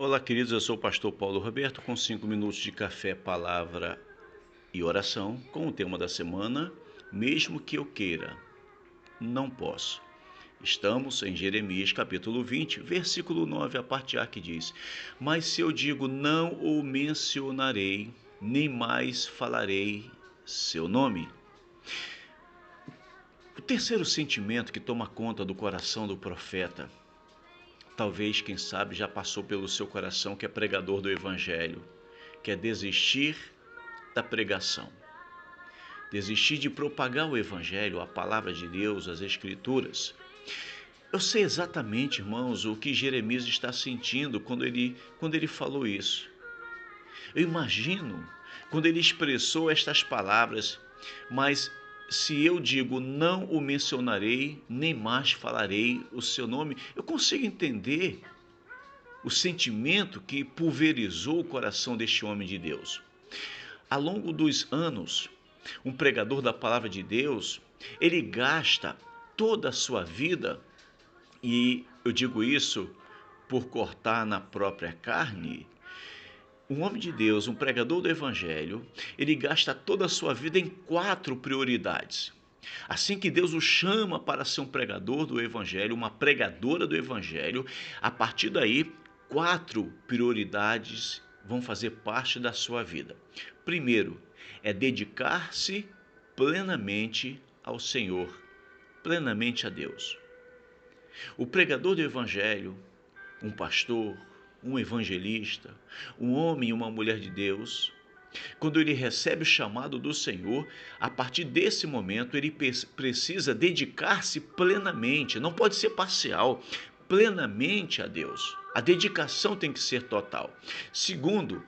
Olá, queridos, eu sou o pastor Paulo Roberto, com 5 minutos de café, palavra e oração, com o tema da semana, mesmo que eu queira, não posso. Estamos em Jeremias capítulo 20, versículo 9, a parte A que diz: Mas se eu digo não o mencionarei, nem mais falarei seu nome. O terceiro sentimento que toma conta do coração do profeta, talvez, quem sabe, já passou pelo seu coração, que é pregador do evangelho, que é desistir da pregação. Desistir de propagar o evangelho, a palavra de Deus, as escrituras. Eu sei exatamente, irmãos, o que Jeremias está sentindo quando ele falou isso. Eu imagino quando ele expressou estas palavras: mas se eu digo não o mencionarei, nem mais falarei o seu nome. Eu consigo entender o sentimento que pulverizou o coração deste homem de Deus. Ao longo dos anos, um pregador da palavra de Deus, ele gasta toda a sua vida, e eu digo isso por cortar na própria carne. Um homem de Deus, um pregador do evangelho, ele gasta toda a sua vida em 4 prioridades. Assim que Deus o chama para ser um pregador do evangelho, uma pregadora do evangelho, a partir daí, 4 prioridades vão fazer parte da sua vida. Primeiro, é dedicar-se plenamente ao Senhor, plenamente a Deus. O pregador do evangelho, um pastor, um evangelista, um homem e uma mulher de Deus, quando ele recebe o chamado do Senhor, a partir desse momento ele precisa dedicar-se plenamente, não pode ser parcial, plenamente a Deus. A dedicação tem que ser total. Segundo,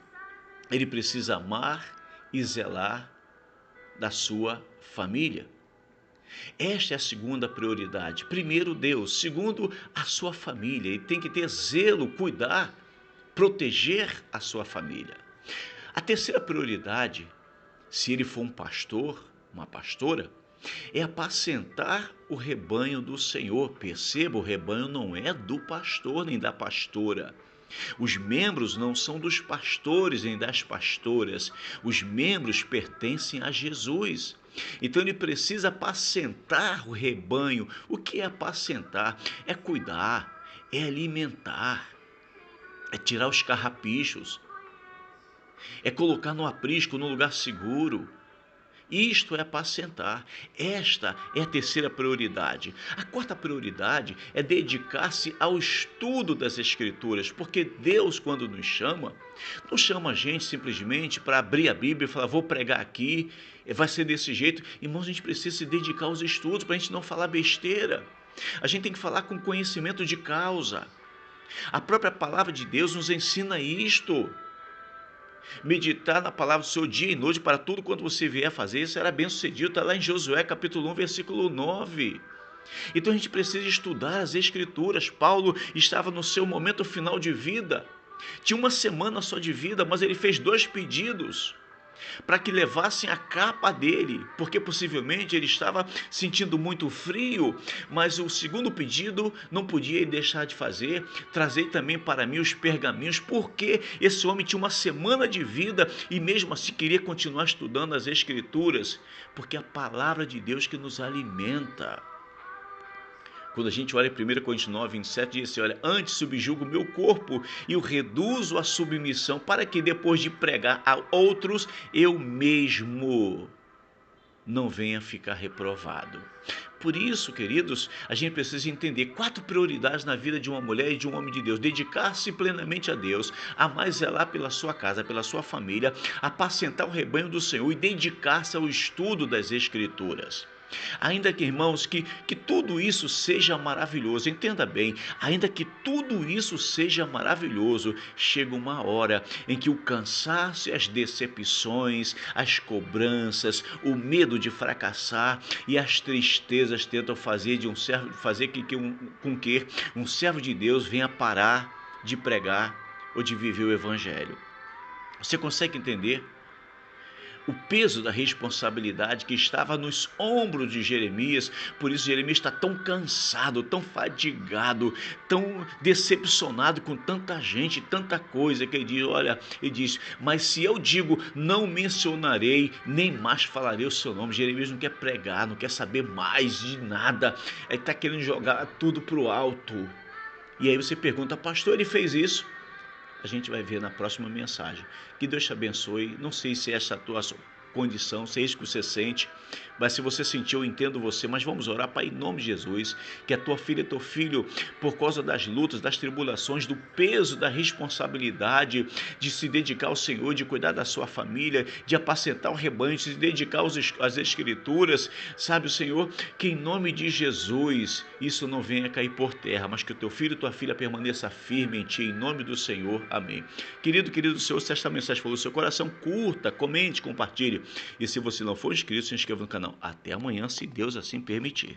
ele precisa amar e zelar da sua família. Esta é a segunda prioridade. Primeiro, Deus. Segundo, a sua família. Ele tem que ter zelo, cuidar, proteger a sua família. A terceira prioridade, se ele for um pastor, uma pastora, é apacentar o rebanho do Senhor. Perceba, o rebanho não é do pastor nem da pastora. Os membros não são dos pastores nem das pastoras. Os membros pertencem a Jesus. Então ele precisa apacentar o rebanho. O que é apacentar? É cuidar, é alimentar, é tirar os carrapichos, é colocar no aprisco, no lugar seguro. Isto é apacentar. Esta é a terceira prioridade. A quarta prioridade é dedicar-se ao estudo das Escrituras, porque Deus, quando nos chama, não chama a gente simplesmente para abrir a Bíblia e falar: vou pregar aqui, vai ser desse jeito. Irmãos, a gente precisa se dedicar aos estudos para a gente não falar besteira. A gente tem que falar com conhecimento de causa. A própria palavra de Deus nos ensina isto. Meditar na palavra do Senhor dia e noite, para tudo quanto você vier a fazer, será bem sucedido. Está lá em Josué capítulo 1, versículo 9. Então a gente precisa estudar as Escrituras. Paulo estava no seu momento final de vida, tinha uma semana só de vida, mas ele fez 2 pedidos para que levassem a capa dele, porque possivelmente ele estava sentindo muito frio. Mas o segundo pedido não podia deixar de fazer: trazei também para mim os pergaminhos, porque esse homem tinha uma semana de vida e mesmo assim queria continuar estudando as Escrituras, porque é a palavra de Deus que nos alimenta. Quando a gente olha em 1 Coríntios 9, 27, diz assim: olha, antes subjugo o meu corpo e o reduzo à submissão, para que depois de pregar a outros, eu mesmo não venha ficar reprovado. Por isso, queridos, a gente precisa entender 4 prioridades na vida de uma mulher e de um homem de Deus: dedicar-se plenamente a Deus, amar e zelar pela sua casa, pela sua família, apacentar o rebanho do Senhor e dedicar-se ao estudo das Escrituras. Ainda que, irmãos, que tudo isso seja maravilhoso, entenda bem, ainda que tudo isso seja maravilhoso, chega uma hora em que o cansaço e as decepções, as cobranças, o medo de fracassar e as tristezas tentam fazer com que um servo de Deus venha parar de pregar ou de viver o evangelho. Você consegue entender? o peso da responsabilidade que estava nos ombros de Jeremias. Por isso Jeremias está tão cansado, tão fadigado, tão decepcionado com tanta gente, tanta coisa, que ele diz, olha, ele diz, mas se eu digo, não mencionarei, nem mais falarei o seu nome. Jeremias não quer pregar, não quer saber mais de nada, ele está querendo jogar tudo para o alto. E aí você pergunta, pastor, ele fez isso? A gente vai ver na próxima mensagem. Que Deus te abençoe. Não sei se essa é a tua condição, se é isso que você sente, mas se você sentiu, eu entendo você, mas vamos orar, Pai, em nome de Jesus, que a tua filha e teu filho, por causa das lutas, das tribulações, do peso, da responsabilidade de se dedicar ao Senhor, de cuidar da sua família, de apacentar o rebanho, de se dedicar às escrituras, sabe, o Senhor, que em nome de Jesus, isso não venha cair por terra, mas que o teu filho e tua filha permaneça firme em ti, em nome do Senhor, amém. Querido Senhor, se esta mensagem falou no seu coração, curta, comente, compartilhe. E se você não for inscrito, se inscreva no canal. Até amanhã, se Deus assim permitir.